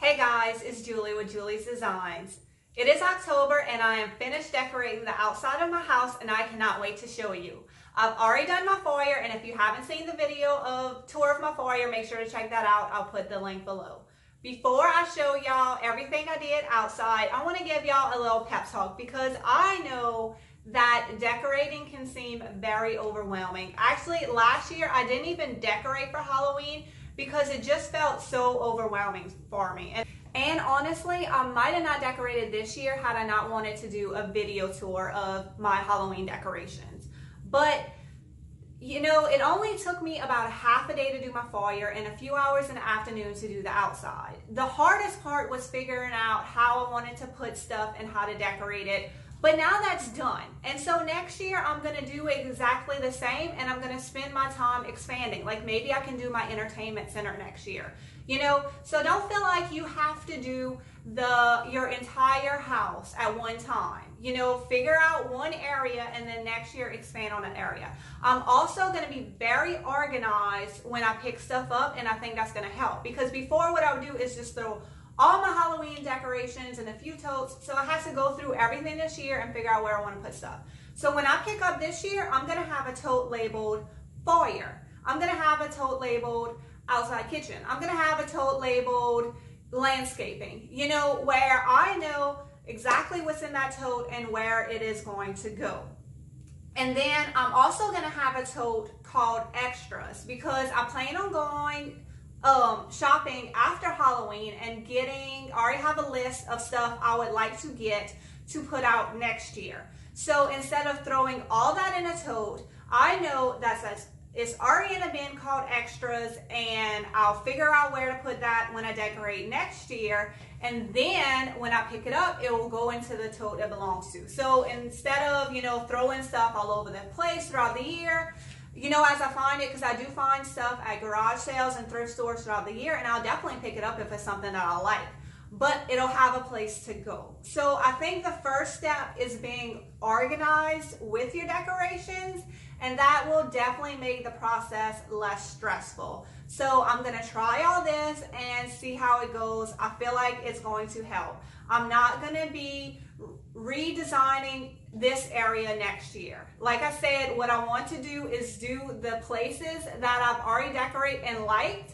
Hey guys, it's Julie with Julie's Designs. It is October and I am finished decorating the outside of my house and I cannot wait to show you. I've already done my foyer, and if you haven't seen the video of tour of my foyer, make sure to check that out. I'll put the link below. Before I show y'all everything I did outside, I want to give y'all a little pep talk because I know that decorating can seem very overwhelming. Actually, last year I didn't even decorate for Halloween because it just felt so overwhelming for me. And honestly, I might have not decorated this year had I not wanted to do a video tour of my Halloween decorations. But you know, it only took me about half a day to do my foyer and a few hours in the afternoon to do the outside. The hardest part was figuring out how I wanted to put stuff and how to decorate it. But now that's done. And so next year I'm gonna do exactly the same, and I'm gonna spend my time expanding. Like maybe I can do my entertainment center next year. You know, so don't feel like you have to do your entire house at one time. You know, figure out one area and then next year expand on that area. I'm also gonna be very organized when I pick stuff up, and I think that's gonna help. Because before, what I would do is just throw all my Halloween decorations and a few totes. So I have to go through everything this year and figure out where I want to put stuff. So when I pick up this year, I'm going to have a tote labeled foyer. I'm going to have a tote labeled outside kitchen. I'm going to have a tote labeled landscaping, you know, where I know exactly what's in that tote and where it is going to go. And then I'm also going to have a tote called extras because I plan on going shopping after Halloween and I already have a list of stuff I would like to get to put out next year. So instead of throwing all that in a tote, I know it's already in a bin called extras, and I'll figure out where to put that when I decorate next year. And then when I pick it up, it will go into the tote it belongs to. So instead of, you know, throwing stuff all over the place throughout the year, you know, as I find it, because I do find stuff at garage sales and thrift stores throughout the year, and I'll definitely pick it up if it's something that I like. But it'll have a place to go. So I think the first step is being organized with your decorations, and that will definitely make the process less stressful. So I'm gonna try all this and see how it goes. I feel like it's going to help. I'm not gonna be redesigning this area next year. Like I said, what I want to do is do the places that I've already decorated and liked.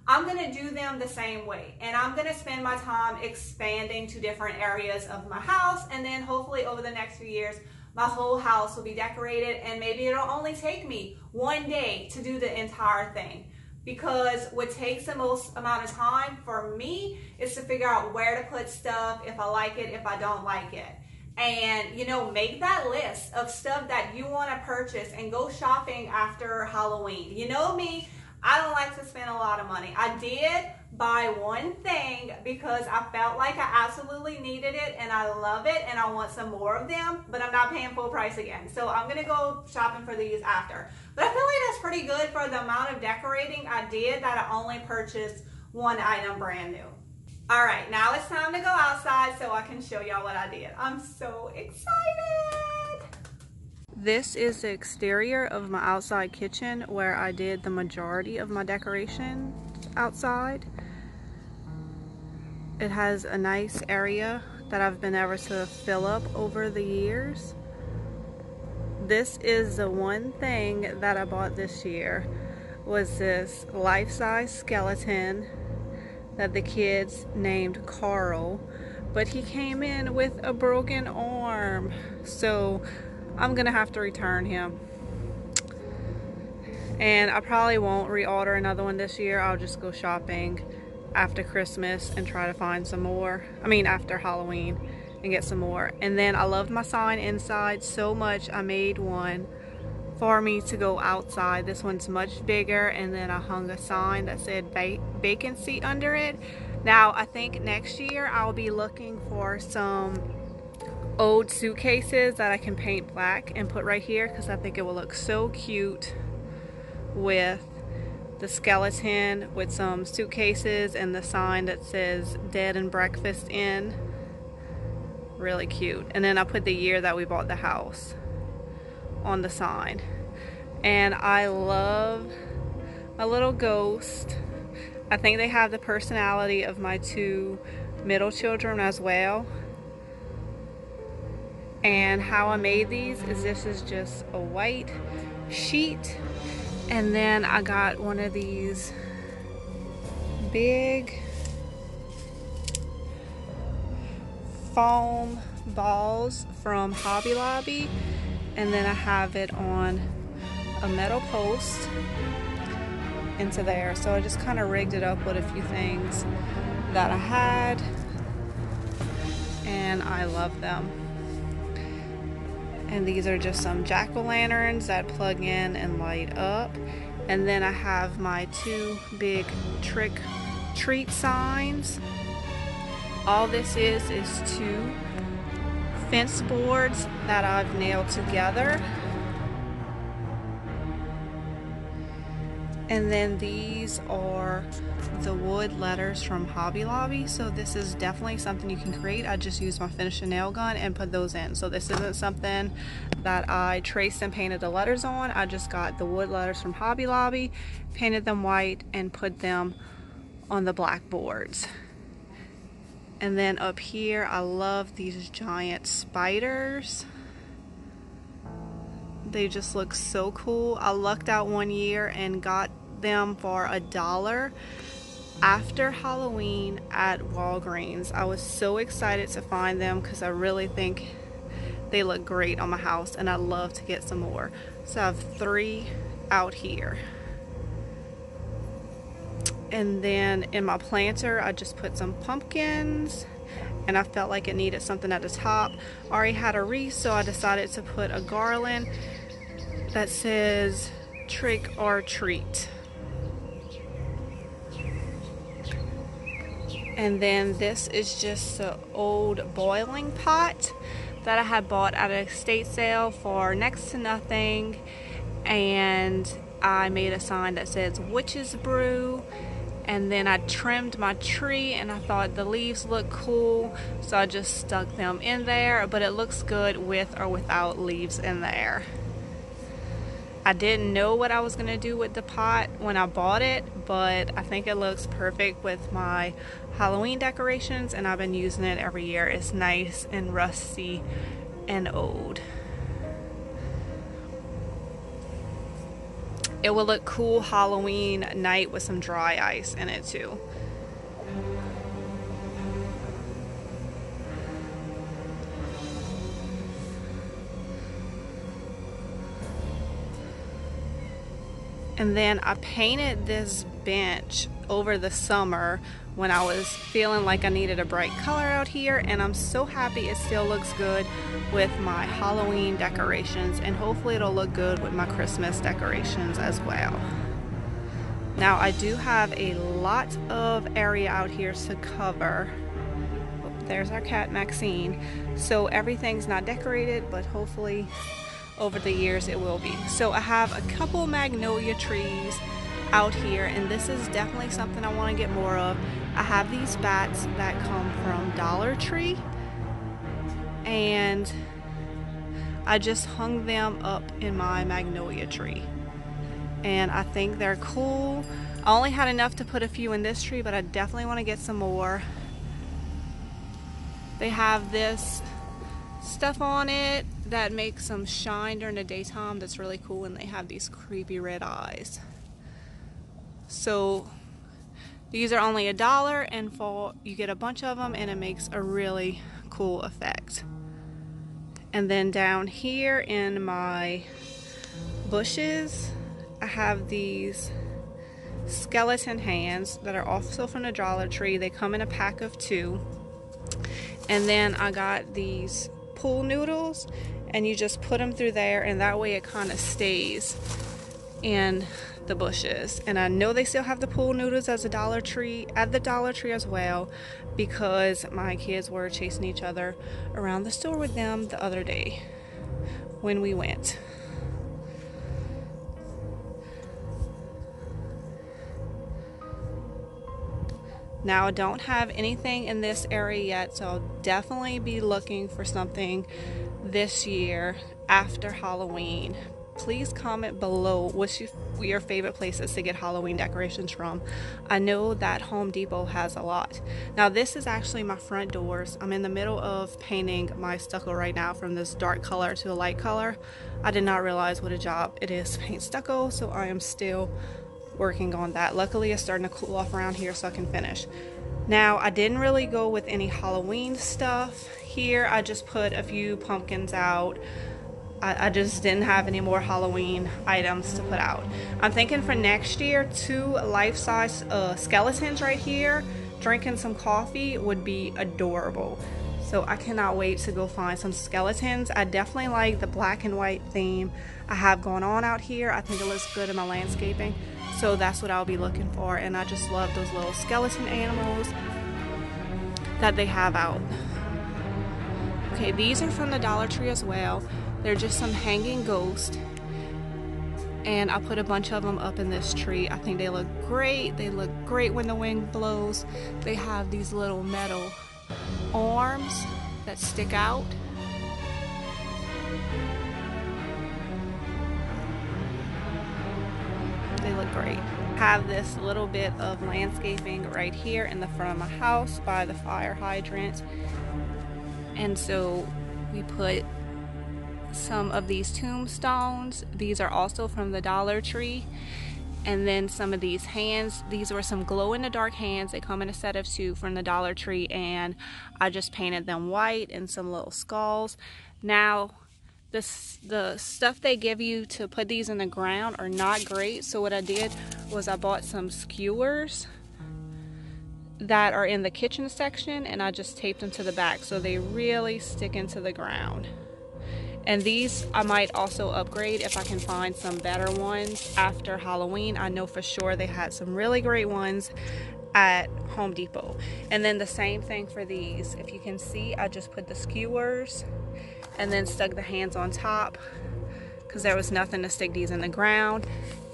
I'm gonna do them the same way, and I'm gonna spend my time expanding to different areas of my house, and then hopefully over the next few years my whole house will be decorated, and maybe it'll only take me one day to do the entire thing. Because what takes the most amount of time for me is to figure out where to put stuff, if I like it, if I don't like it. And, you know, make that list of stuff that you want to purchase and go shopping after Halloween. You know me, I don't like to spend a lot of money. I did buy one thing because I felt like I absolutely needed it and I love it and I want some more of them, but I'm not paying full price again. So I'm going to go shopping for these after. But I feel like that's pretty good for the amount of decorating I did, that I only purchased one item brand new. All right, now it's time to go outside so I can show y'all what I did. I'm so excited. This is the exterior of my outside kitchen where I did the majority of my decorations outside. It has a nice area that I've been able to fill up over the years. This is the one thing that I bought this year, was this life-size skeleton that the kids named Carl, but he came in with a broken arm, so I'm gonna have to return him. And I probably won't reorder another one this year. I'll just go shopping after Christmas and try to find some more. I mean after Halloween, and get some more. And then I loved my sign inside so much, I made one for me to go outside. This one's much bigger, and then I hung a sign that said vacancy under it. Now I think next year I'll be looking for some old suitcases that I can paint black and put right here, because I think it will look so cute with the skeleton with some suitcases and the sign that says Dead and Breakfast Inn. Really cute. And then I put the year that we bought the house on the sign. And I love a little ghost. I think they have the personality of my two middle children as well. And how I made these is this is just a white sheet, and then I got one of these big foam balls from Hobby Lobby, and then I have it on a metal post into there. So I just kind of rigged it up with a few things that I had, and I love them. And these are just some jack-o'-lanterns that plug in and light up. And then I have my two big trick treat signs. All this is two fence boards that I've nailed together. And then these are the wood letters from Hobby Lobby. So this is definitely something you can create. I just used my finishing nail gun and put those in. So this isn't something that I traced and painted the letters on. I just got the wood letters from Hobby Lobby, painted them white, and put them on the black boards. And then up here, I love these giant spiders. They just look so cool. I lucked out one year and got them for $1 after Halloween at Walgreens. I was so excited to find them because I really think they look great on my house, and I'd love to get some more. So I have 3 out here. And then in my planter, I just put some pumpkins, and I felt like it needed something at the top. I already had a wreath, so I decided to put a garland that says trick or treat. And then this is just an old boiling pot that I had bought at an estate sale for next to nothing. And I made a sign that says witch's brew. And then I trimmed my tree, and I thought the leaves look cool, so I just stuck them in there, but it looks good with or without leaves in there. I didn't know what I was going to do with the pot when I bought it, but I think it looks perfect with my Halloween decorations, and I've been using it every year. It's nice and rusty and old. It will look cool Halloween night with some dry ice in it too. And then I painted this bench over the summer when I was feeling like I needed a bright color out here, and I'm so happy it still looks good with my Halloween decorations, and hopefully it'll look good with my Christmas decorations as well. Now I do have a lot of area out here to cover. Oh, there's our cat Maxine. So everything's not decorated, but hopefully over the years it will be. So I have a couple magnolia trees out here, and this is definitely something I want to get more of. I have these bats that come from Dollar Tree, and I just hung them up in my magnolia tree, and I think they're cool. I only had enough to put a few in this tree, but I definitely want to get some more. They have this stuff on it that makes them shine during the daytime that's really cool, and they have these creepy red eyes. So these are only $1, and you get a bunch of them, and it makes a really cool effect. And then down here in my bushes, I have these skeleton hands that are also from the Dollar Tree. They come in a pack of 2. And then I got these pool noodles, and you just put them through there, and that way it kind of stays in the bushes. And I know they still have the pool noodles as a Dollar Tree at the Dollar Tree as well, because my kids were chasing each other around the store with them the other day when we went. Now I don't have anything in this area yet, so I'll definitely be looking for something this year after Halloween. please comment below what's your favorite places to get Halloween decorations from. I know that Home Depot has a lot. Now this is actually my front doors. I'm in the middle of painting my stucco right now from this dark color to a light color. I did not realize what a job it is to paint stucco, so I am still working on that. Luckily it's starting to cool off around here so I can finish. Now I didn't really go with any Halloween stuff here. I just put a few pumpkins out. I just didn't have any more Halloween items to put out. I'm thinking for next year, 2 life-size skeletons right here drinking some coffee would be adorable. So I cannot wait to go find some skeletons. I definitely like the black and white theme I have going on out here. I think it looks good in my landscaping. So that's what I'll be looking for. And I just love those little skeleton animals that they have out. Okay, these are from the Dollar Tree as well. They're just some hanging ghosts, and I put a bunch of them up in this tree. I think they look great. They look great when the wind blows. They have these little metal arms that stick out. They look great. Have this little bit of landscaping right here in the front of my house by the fire hydrant, and so we put some of these tombstones. These are also from the Dollar Tree. And then some of these hands. These were some glow-in-the-dark hands. They come in a set of 2 from the Dollar Tree, and I just painted them white and some little skulls. Now the stuff they give you to put these in the ground are not great, so what I did was I bought some skewers that are in the kitchen section, and I just taped them to the back so they really stick into the ground. And these I might also upgrade if I can find some better ones after Halloween. I know for sure they had some really great ones at Home Depot. And then the same thing for these. If you can see, I just put the skewers and then stuck the hands on top because there was nothing to stick these in the ground.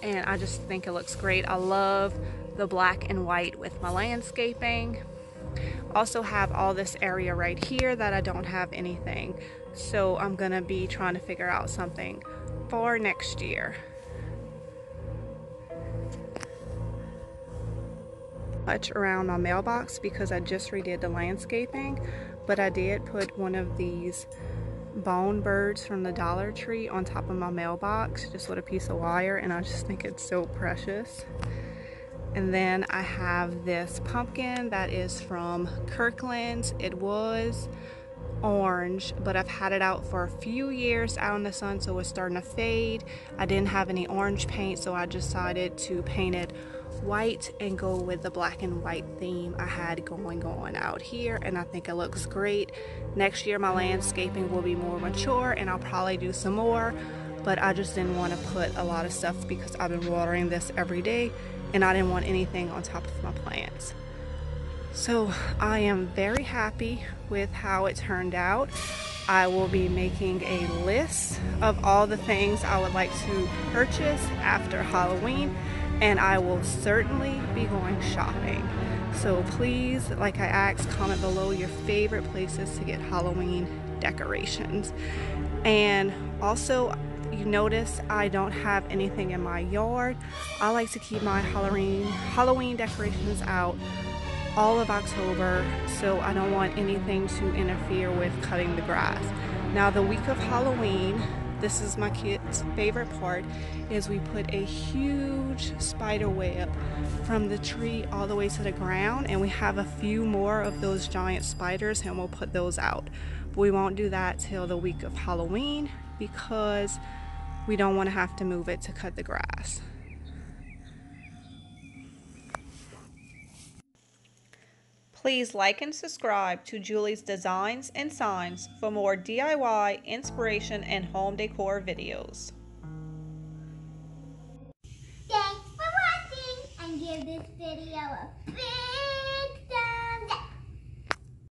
And I just think it looks great. I love the black and white with my landscaping. Also have all this area right here that I don't have anything. So I'm gonna be trying to figure out something for next year. Much around my mailbox because I just redid the landscaping, but I did put one of these bone birds from the Dollar Tree on top of my mailbox just with a piece of wire, and I just think it's so precious. And then I have this pumpkin that is from Kirkland's. It was orange, but I've had it out for a few years out in the sun, so it's starting to fade. I didn't have any orange paint, so I decided to paint it white and go with the black and white theme I had going on out here, and I think it looks great. Next year my landscaping will be more mature and I'll probably do some more, but I just didn't want to put a lot of stuff because I've been watering this every day and I didn't want anything on top of my plants. So I am very happy with how it turned out. I will be making a list of all the things I would like to purchase after Halloween, and I will certainly be going shopping. So please, like I asked, comment below your favorite places to get Halloween decorations. And also, you notice I don't have anything in my yard. I like to keep my Halloween decorations out all of October, so I don't want anything to interfere with cutting the grass. Now the week of Halloween, this is my kids' favorite part, is we put a huge spider web from the tree all the way to the ground, and we have a few more of those giant spiders and we'll put those out. But we won't do that till the week of Halloween because we don't want to have to move it to cut the grass. Please like and subscribe to Julie's Designs and Signs for more DIY, inspiration, and home decor videos. Thanks for watching, and give this video a big